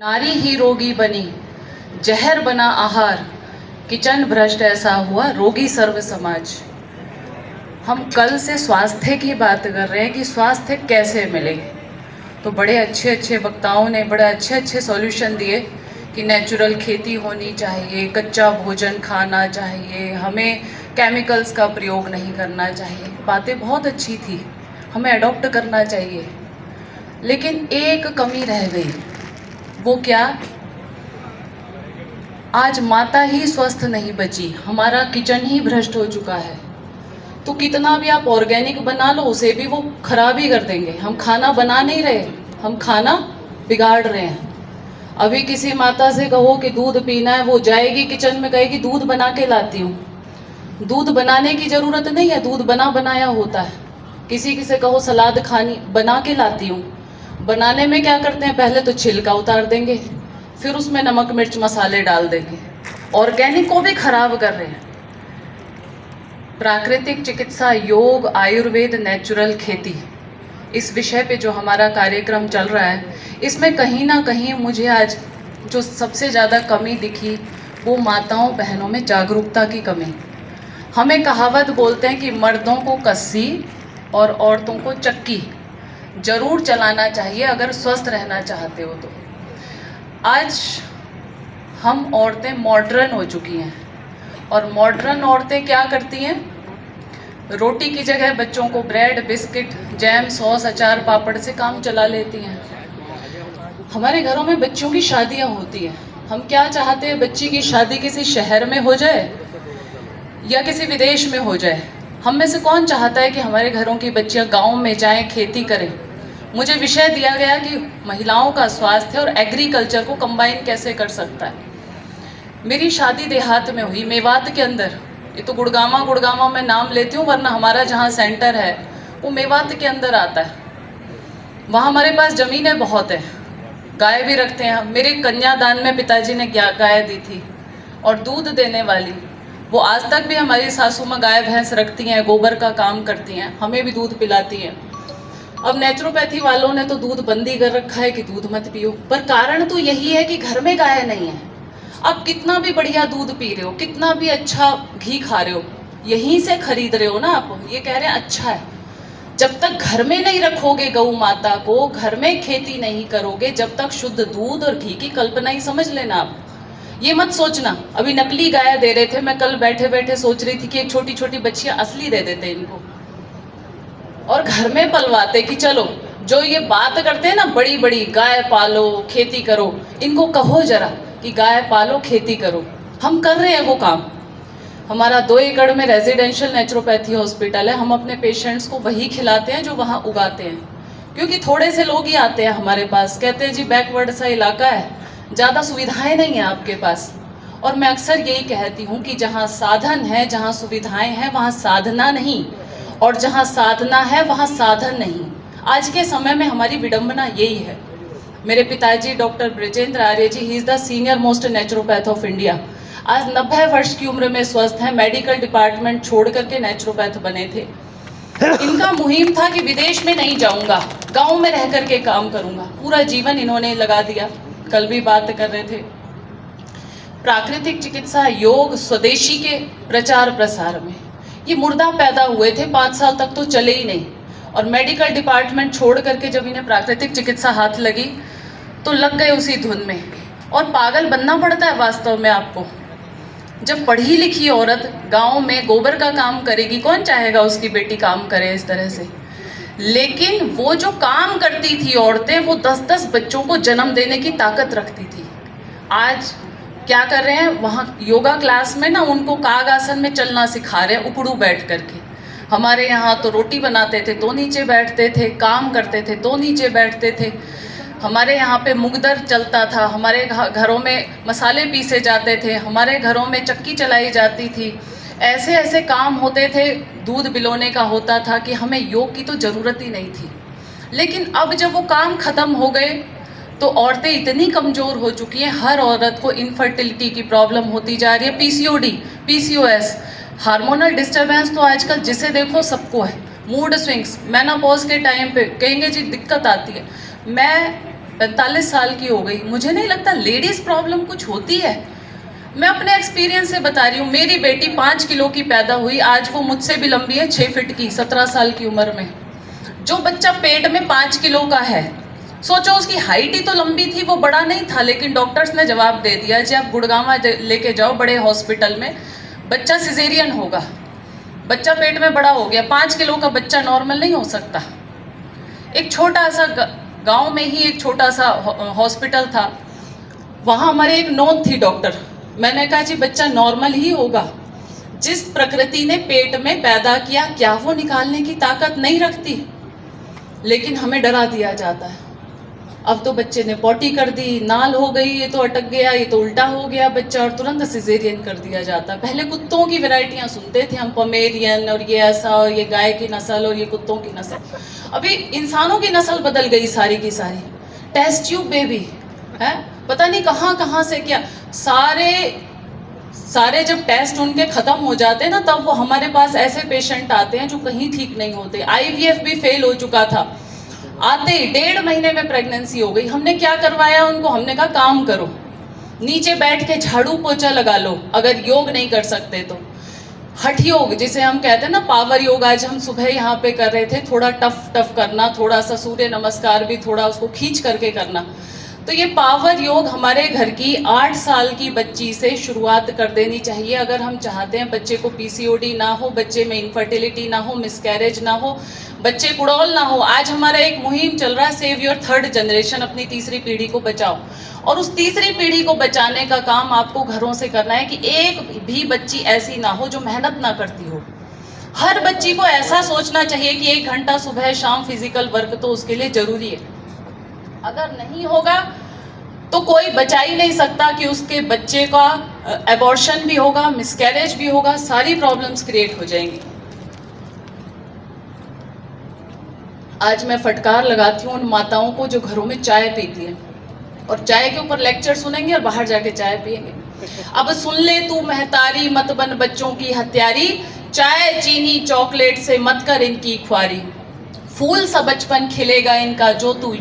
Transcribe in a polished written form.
नारी ही रोगी बनी, जहर बना आहार, किचन भ्रष्ट ऐसा हुआ, रोगी सर्व समाज। हम कल से स्वास्थ्य की बात कर रहे हैं कि स्वास्थ्य कैसे मिले। तो बड़े अच्छे अच्छे वक्ताओं ने बड़े अच्छे अच्छे सॉल्यूशन दिए कि नेचुरल खेती होनी चाहिए, कच्चा भोजन खाना चाहिए, हमें केमिकल्स का प्रयोग नहीं करना चाहिए। बातें बहुत अच्छी थी, हमें अडॉप्ट करना चाहिए। लेकिन एक कमी रह गई, वो क्या? आज माता ही स्वस्थ नहीं बची, हमारा किचन ही भ्रष्ट हो चुका है। तो कितना भी आप ऑर्गेनिक बना लो, उसे भी वो खराब ही कर देंगे। हम खाना बना नहीं रहे, हम खाना बिगाड़ रहे हैं। अभी किसी माता से कहो कि दूध पीना है, वो जाएगी किचन में, कहेगी दूध बना के लाती हूँ। दूध बनाने की ज़रूरत नहीं है, दूध बना बनाया होता है। किसी से कहो सलाद खानी, बना के लाती हूँ। बनाने में क्या करते हैं, पहले तो छिलका उतार देंगे, फिर उसमें नमक मिर्च मसाले डाल देंगे, ऑर्गेनिक को भी खराब कर रहे हैं। प्राकृतिक चिकित्सा, योग, आयुर्वेद, नेचुरल खेती, इस विषय पे जो हमारा कार्यक्रम चल रहा है, इसमें कहीं ना कहीं मुझे आज जो सबसे ज़्यादा कमी दिखी वो माताओं बहनों में जागरूकता की कमी। हमें कहावत बोलते हैं कि मर्दों को कस्सी और औरतों को चक्की जरूर चलाना चाहिए अगर स्वस्थ रहना चाहते हो तो। आज हम औरतें मॉडर्न हो चुकी हैं, और मॉडर्न औरतें क्या करती हैं? रोटी की जगह बच्चों को ब्रेड, बिस्किट, जैम, सॉस, अचार, पापड़ से काम चला लेती हैं। हमारे घरों में बच्चों की शादियां होती हैं, हम क्या चाहते हैं? बच्ची की शादी किसी शहर में हो जाए या किसी विदेश में हो जाए। हम में से कौन चाहता है कि हमारे घरों की बच्चियां गाँव में जाएं, खेती करें? मुझे विषय दिया गया कि महिलाओं का स्वास्थ्य और एग्रीकल्चर को कंबाइन कैसे कर सकता है। मेरी शादी देहात में हुई, मेवात के अंदर। ये तो गुड़गामा मैं नाम लेती हूँ, वरना हमारा जहाँ सेंटर है वो मेवात के अंदर आता है। वहाँ हमारे पास ज़मीनें बहुत है, गाय भी रखते हैं। मेरे कन्यादान में पिताजी ने गाय दी थी, और दूध देने वाली वो आज तक भी हमारी सासू माँ गाय भैंस रखती हैं, गोबर का काम करती हैं, हमें भी दूध पिलाती हैं। अब नेचुरोपैथी वालों ने तो दूध बंदी कर रखा है कि दूध मत पियो, पर कारण तो यही है कि घर में गाय नहीं है। अब कितना भी बढ़िया दूध पी रहे हो, कितना भी अच्छा घी खा रहे हो, यहीं से खरीद रहे हो ना आप, ये कह रहे हैं अच्छा है। जब तक घर में नहीं रखोगे गौ माता को, घर में खेती नहीं करोगे, जब तक शुद्ध दूध और घी की कल्पना ही समझ लेना आप। ये मत सोचना अभी नकली गाय दे रहे थे, मैं कल बैठे बैठे सोच रही थी कि एक छोटी छोटी बच्चियां असली दे देते इनको, और घर में पलवाते कि चलो जो ये बात करते हैं ना बड़ी बड़ी, गाय पालो खेती करो, इनको कहो जरा कि गाय पालो खेती करो। हम कर रहे हैं वो काम। हमारा 2 एकड़ में रेजिडेंशियल नेचुरोपैथी हॉस्पिटल है, हम अपने पेशेंट्स को वही खिलाते हैं जो वहाँ उगाते हैं, क्योंकि थोड़े से लोग ही आते हैं हमारे पास, कहते हैं जी बैकवर्ड सा इलाका है, ज़्यादा सुविधाएं नहीं हैं आपके पास। और मैं अक्सर यही कहती हूँ कि जहाँ साधन है, जहाँ सुविधाएं हैं, वहाँ साधना नहीं, और जहाँ साधना है वहाँ साधन नहीं। आज के समय में हमारी विडंबना यही है। मेरे पिताजी doctor Brajendra Arya ji, he is the senior most naturopath of India, आज 90 वर्ष की उम्र में स्वस्थ हैं, मेडिकल डिपार्टमेंट छोड़ करके नेचुरोपैथ बने थे। इनका मुहिम था कि विदेश में नहीं जाऊंगा, गांव में रह करके काम करूंगा। पूरा जीवन इन्होंने लगा दिया। कल भी बात कर रहे थे, प्राकृतिक चिकित्सा, योग, स्वदेशी के प्रचार प्रसार में ये मुर्दा पैदा हुए थे। 5 साल तक तो चले ही नहीं, और मेडिकल डिपार्टमेंट छोड़ करके जब इन्हें प्राकृतिक चिकित्सा हाथ लगी तो लग गए उसी धुन में। और पागल बनना पड़ता है वास्तव में आपको। जब पढ़ी लिखी औरत गांव में गोबर का काम करेगी, कौन चाहेगा उसकी बेटी काम करे इस तरह से? लेकिन वो जो काम करती थी औरतें, वो 10-10 बच्चों को जन्म देने की ताकत रखती थी। आज क्या कर रहे हैं, वहाँ योगा क्लास में ना उनको काग आसन में चलना सिखा रहे हैं, उकड़ू बैठ करके। हमारे यहाँ तो रोटी बनाते थे तो नीचे बैठते थे, काम करते थे तो नीचे बैठते थे। हमारे यहाँ पे मुगदर चलता था, हमारे घरों में मसाले पीसे जाते थे, हमारे घरों में चक्की चलाई जाती थी, ऐसे ऐसे काम होते थे, दूध बिलोने का होता था कि हमें योग की तो ज़रूरत ही नहीं थी। लेकिन अब जब वो काम ख़त्म हो गए तो औरतें इतनी कमज़ोर हो चुकी हैं, हर औरत को इनफर्टिलिटी की प्रॉब्लम होती जा रही है, पीसीओडी, पीसीओएस, हार्मोनल डिस्टर्बेंस तो आजकल जिसे देखो सबको है, मूड स्विंग्स, मेनोपॉज के टाइम पे कहेंगे जी दिक्कत आती है। मैं 45 साल की हो गई, मुझे नहीं लगता लेडीज़ प्रॉब्लम कुछ होती है। मैं अपने एक्सपीरियंस से बता रही हूँ, मेरी बेटी 5 किलो की पैदा हुई, आज वो मुझसे भी लंबी है, 6 फीट की, 17 साल की उम्र में। जो बच्चा पेट में 5 किलो का है, सोचो उसकी हाइट ही तो लंबी थी, वो बड़ा नहीं था, लेकिन डॉक्टर्स ने जवाब दे दिया जी आप गुड़गांव लेके जाओ बड़े हॉस्पिटल में, बच्चा सिजेरियन होगा। बच्चा पेट में बड़ा हो गया, 5 किलो का बच्चा नॉर्मल नहीं हो सकता। एक छोटा सा गांव में ही एक छोटा सा हॉस्पिटल था, वहाँ हमारे एक नोन थी डॉक्टर। मैंने कहा जी बच्चा नॉर्मल ही होगा, जिस प्रकृति ने पेट में पैदा किया क्या वो निकालने की ताकत नहीं रखती? लेकिन हमें डरा दिया जाता है। अब तो बच्चे ने पॉटी कर दी, नाल हो गई, ये तो अटक गया, ये तो उल्टा हो गया बच्चा, और तुरंत सिजेरियन कर दिया जाता है। पहले कुत्तों की वैरायटियां सुनते थे हम, पमेरियन और ये ऐसा, और ये गाय की नस्ल और ये कुत्तों की नस्ल। अभी इंसानों की नस्ल बदल गई सारी की सारी। टेस्ट ट्यूब बेबी है, पता नहीं कहाँ कहाँ से क्या, सारे जब टेस्ट उनके खत्म हो जाते हैं ना, तब वो हमारे पास ऐसे पेशेंट आते हैं जो कहीं ठीक नहीं होते। IVF भी फेल हो चुका था, आते ही 1.5 महीने में प्रेगनेंसी हो गई। हमने क्या करवाया उनको, हमने कहा काम करो, नीचे बैठ के झाड़ू पोछा लगा लो, अगर योग नहीं कर सकते तो। हठ योग जिसे हम कहते हैं ना, पावर योग, आज हम सुबह यहाँ पे कर रहे थे, थोड़ा टफ करना, थोड़ा सा सूर्य नमस्कार भी थोड़ा उसको खींच करके करना। तो ये पावर योग हमारे घर की 8 साल की बच्ची से शुरुआत कर देनी चाहिए, अगर हम चाहते हैं बच्चे को PCOD ना हो, बच्चे में इनफर्टिलिटी ना हो, मिसकैरेज ना हो, बच्चे कुड़ौल ना हो। आज हमारा एक मुहिम चल रहा है, सेव योर थर्ड जनरेशन, अपनी तीसरी पीढ़ी को बचाओ। और उस तीसरी पीढ़ी को बचाने का काम आपको घरों से करना है कि एक भी बच्ची ऐसी ना हो जो मेहनत ना करती हो। हर बच्ची को ऐसा सोचना चाहिए कि 1 घंटा सुबह शाम फिजिकल वर्क तो उसके लिए जरूरी है। अगर नहीं होगा तो कोई बचा ही नहीं सकता कि उसके बच्चे का एबॉर्शन भी होगा, मिसकैरेज भी होगा, सारी प्रॉब्लम्स क्रिएट हो जाएंगी। आज मैं फटकार लगाती हूँ उन माताओं को जो घरों में चाय पीती है और चाय के ऊपर लेक्चर सुनेंगे और बाहर जाके चाय पिएंगे। अब सुन ले तू महतारी, मत बन बच्चों की हत्यारी, चाय चीनी चॉकलेट से मत कर इनकी ख्वारी, फूल सा बचपन खिलेगा इनका जो तू